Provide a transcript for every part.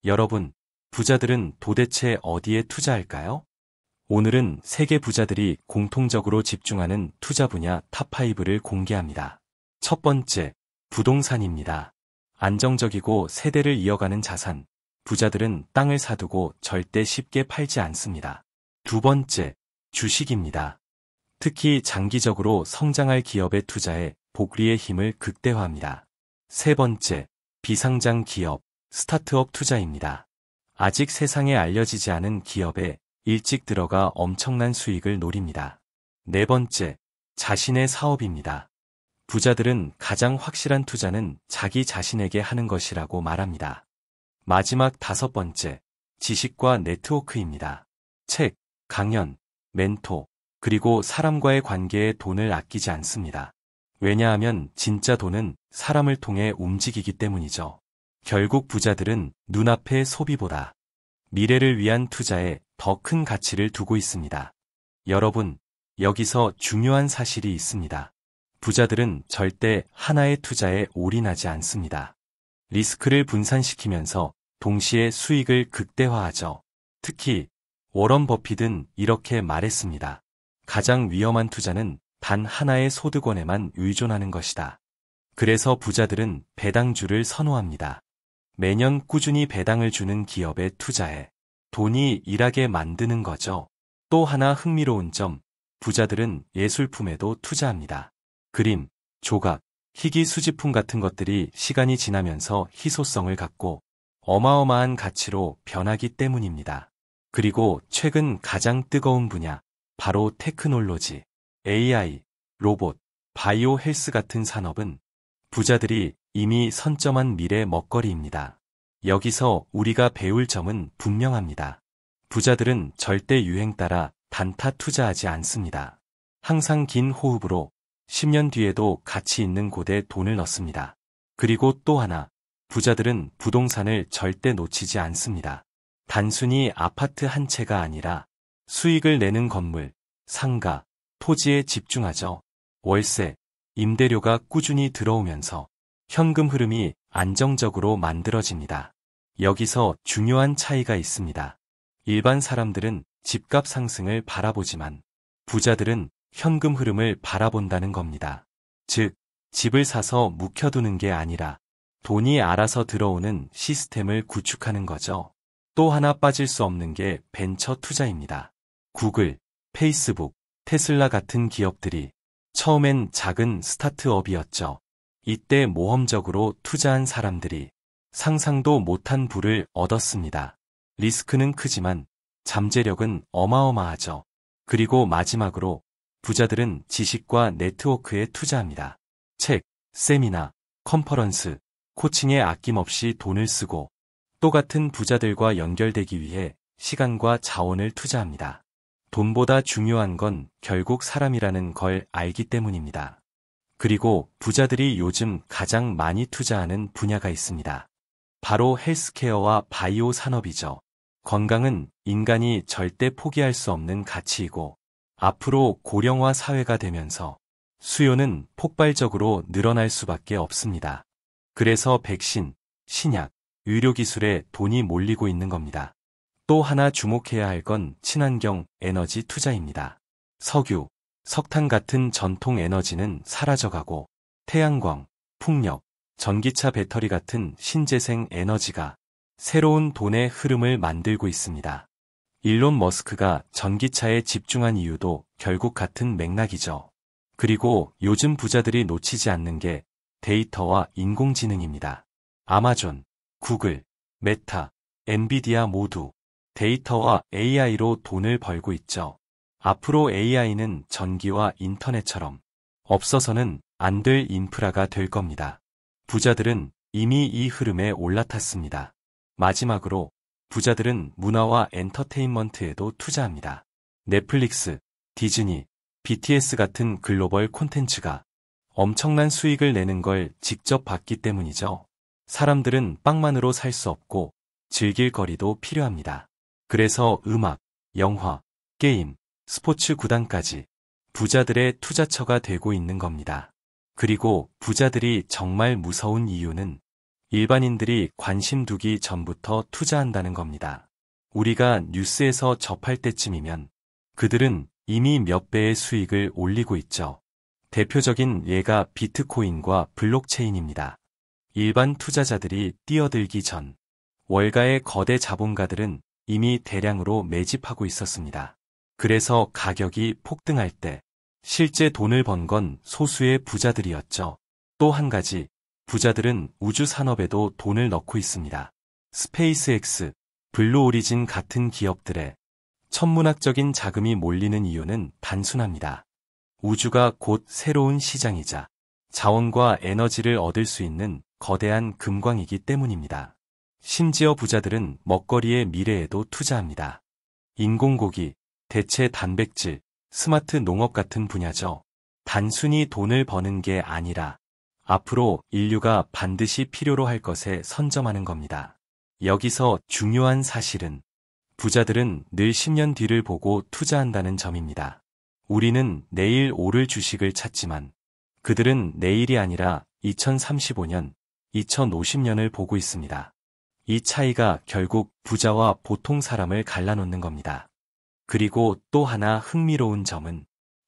여러분, 부자들은 도대체 어디에 투자할까요? 오늘은 세계 부자들이 공통적으로 집중하는 투자 분야 탑5를 공개합니다. 첫 번째, 부동산입니다. 안정적이고 세대를 이어가는 자산. 부자들은 땅을 사두고 절대 쉽게 팔지 않습니다. 두 번째, 주식입니다. 특히 장기적으로 성장할 기업에 투자해 복리의 힘을 극대화합니다. 세 번째, 비상장 기업, 스타트업 투자입니다. 아직 세상에 알려지지 않은 기업에 일찍 들어가 엄청난 수익을 노립니다. 네 번째, 자신의 사업입니다. 부자들은 가장 확실한 투자는 자기 자신에게 하는 것이라고 말합니다. 마지막 다섯 번째, 지식과 네트워크입니다. 책, 강연, 멘토, 그리고 사람과의 관계에 돈을 아끼지 않습니다. 왜냐하면 진짜 돈은 사람을 통해 움직이기 때문이죠. 결국 부자들은 눈앞의 소비보다 미래를 위한 투자에 더 큰 가치를 두고 있습니다. 여러분, 여기서 중요한 사실이 있습니다. 부자들은 절대 하나의 투자에 올인하지 않습니다. 리스크를 분산시키면서 동시에 수익을 극대화하죠. 특히 워런 버핏은 이렇게 말했습니다. 가장 위험한 투자는 단 하나의 소득원에만 의존하는 것이다. 그래서 부자들은 배당주를 선호합니다. 매년 꾸준히 배당을 주는 기업에 투자해 돈이 일하게 만드는 거죠. 또 하나 흥미로운 점, 부자들은 예술품에도 투자합니다. 그림, 조각, 희귀 수집품 같은 것들이 시간이 지나면서 희소성을 갖고 어마어마한 가치로 변하기 때문입니다. 그리고 최근 가장 뜨거운 분야, 바로 테크놀로지, AI, 로봇, 바이오 헬스 같은 산업은 부자들이 이미 선점한 미래 먹거리입니다. 여기서 우리가 배울 점은 분명합니다. 부자들은 절대 유행 따라 단타 투자하지 않습니다. 항상 긴 호흡으로 10년 뒤에도 가치 있는 곳에 돈을 넣습니다. 그리고 또 하나, 부자들은 부동산을 절대 놓치지 않습니다. 단순히 아파트 한 채가 아니라 수익을 내는 건물, 상가, 토지에 집중하죠. 월세, 임대료가 꾸준히 들어오면서 현금 흐름이 안정적으로 만들어집니다. 여기서 중요한 차이가 있습니다. 일반 사람들은 집값 상승을 바라보지만 부자들은 현금 흐름을 바라본다는 겁니다. 즉, 집을 사서 묵혀두는 게 아니라 돈이 알아서 들어오는 시스템을 구축하는 거죠. 또 하나 빠질 수 없는 게 벤처 투자입니다. 구글, 페이스북, 테슬라 같은 기업들이 처음엔 작은 스타트업이었죠. 이때 모험적으로 투자한 사람들이 상상도 못한 부를 얻었습니다. 리스크는 크지만 잠재력은 어마어마하죠. 그리고 마지막으로 부자들은 지식과 네트워크에 투자합니다. 책, 세미나, 컨퍼런스, 코칭에 아낌없이 돈을 쓰고 또 같은 부자들과 연결되기 위해 시간과 자원을 투자합니다. 돈보다 중요한 건 결국 사람이라는 걸 알기 때문입니다. 그리고 부자들이 요즘 가장 많이 투자하는 분야가 있습니다. 바로 헬스케어와 바이오 산업이죠. 건강은 인간이 절대 포기할 수 없는 가치이고 앞으로 고령화 사회가 되면서 수요는 폭발적으로 늘어날 수밖에 없습니다. 그래서 백신, 신약, 의료기술에 돈이 몰리고 있는 겁니다. 또 하나 주목해야 할 건 친환경 에너지 투자입니다. 석유, 석탄 같은 전통 에너지는 사라져가고 태양광, 풍력, 전기차 배터리 같은 신재생 에너지가 새로운 돈의 흐름을 만들고 있습니다. 일론 머스크가 전기차에 집중한 이유도 결국 같은 맥락이죠. 그리고 요즘 부자들이 놓치지 않는 게 데이터와 인공지능입니다. 아마존, 구글, 메타, 엔비디아 모두 데이터와 AI로 돈을 벌고 있죠. 앞으로 AI는 전기와 인터넷처럼 없어서는 안 될 인프라가 될 겁니다. 부자들은 이미 이 흐름에 올라탔습니다. 마지막으로 부자들은 문화와 엔터테인먼트에도 투자합니다. 넷플릭스, 디즈니, BTS 같은 글로벌 콘텐츠가 엄청난 수익을 내는 걸 직접 봤기 때문이죠. 사람들은 빵만으로 살 수 없고 즐길 거리도 필요합니다. 그래서 음악, 영화, 게임, 스포츠 구단까지 부자들의 투자처가 되고 있는 겁니다. 그리고 부자들이 정말 무서운 이유는 일반인들이 관심 두기 전부터 투자한다는 겁니다. 우리가 뉴스에서 접할 때쯤이면 그들은 이미 몇 배의 수익을 올리고 있죠. 대표적인 예가 비트코인과 블록체인입니다. 일반 투자자들이 뛰어들기 전 월가의 거대 자본가들은 이미 대량으로 매집하고 있었습니다. 그래서 가격이 폭등할 때 실제 돈을 번 건 소수의 부자들이었죠. 또 한 가지, 부자들은 우주 산업에도 돈을 넣고 있습니다. 스페이스X, 블루오리진 같은 기업들의 천문학적인 자금이 몰리는 이유는 단순합니다. 우주가 곧 새로운 시장이자 자원과 에너지를 얻을 수 있는 거대한 금광이기 때문입니다. 심지어 부자들은 먹거리의 미래에도 투자합니다. 인공고기, 대체 단백질, 스마트 농업 같은 분야죠. 단순히 돈을 버는 게 아니라 앞으로 인류가 반드시 필요로 할 것에 선점하는 겁니다. 여기서 중요한 사실은 부자들은 늘 10년 뒤를 보고 투자한다는 점입니다. 우리는 내일 오를 주식을 찾지만 그들은 내일이 아니라 2035년, 2050년을 보고 있습니다. 이 차이가 결국 부자와 보통 사람을 갈라놓는 겁니다. 그리고 또 하나 흥미로운 점은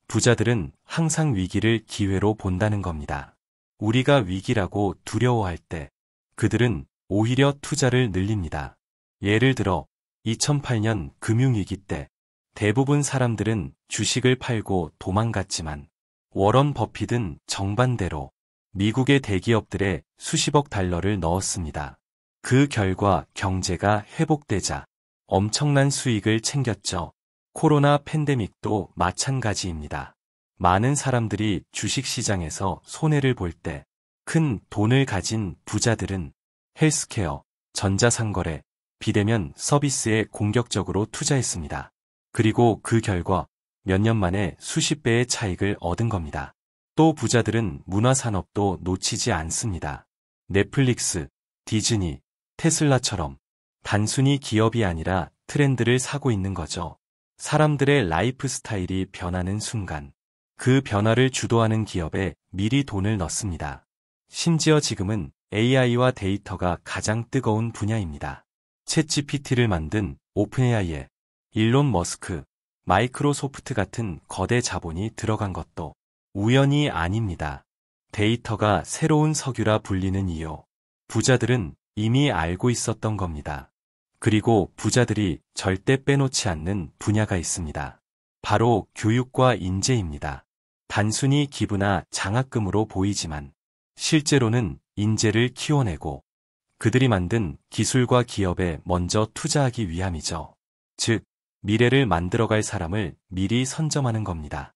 부자들은 항상 위기를 기회로 본다는 겁니다. 우리가 위기라고 두려워할 때 그들은 오히려 투자를 늘립니다. 예를 들어 2008년 금융위기 때 대부분 사람들은 주식을 팔고 도망갔지만 워런 버핏은 정반대로 미국의 대기업들에 수십억 달러를 넣었습니다. 그 결과 경제가 회복되자 엄청난 수익을 챙겼죠. 코로나 팬데믹도 마찬가지입니다. 많은 사람들이 주식시장에서 손해를 볼 때 큰 돈을 가진 부자들은 헬스케어, 전자상거래, 비대면 서비스에 공격적으로 투자했습니다. 그리고 그 결과 몇 년 만에 수십 배의 차익을 얻은 겁니다. 또 부자들은 문화산업도 놓치지 않습니다. 넷플릭스, 디즈니, 테슬라처럼 단순히 기업이 아니라 트렌드를 사고 있는 거죠. 사람들의 라이프 스타일이 변하는 순간 그 변화를 주도하는 기업에 미리 돈을 넣습니다. 심지어 지금은 AI와 데이터가 가장 뜨거운 분야입니다. 챗GPT를 만든 오픈AI에 일론 머스크, 마이크로소프트 같은 거대 자본이 들어간 것도 우연이 아닙니다. 데이터가 새로운 석유라 불리는 이유, 부자들은 이미 알고 있었던 겁니다. 그리고 부자들이 절대 빼놓지 않는 분야가 있습니다. 바로 교육과 인재입니다. 단순히 기부나 장학금으로 보이지만 실제로는 인재를 키워내고 그들이 만든 기술과 기업에 먼저 투자하기 위함이죠. 즉, 미래를 만들어갈 사람을 미리 선점하는 겁니다.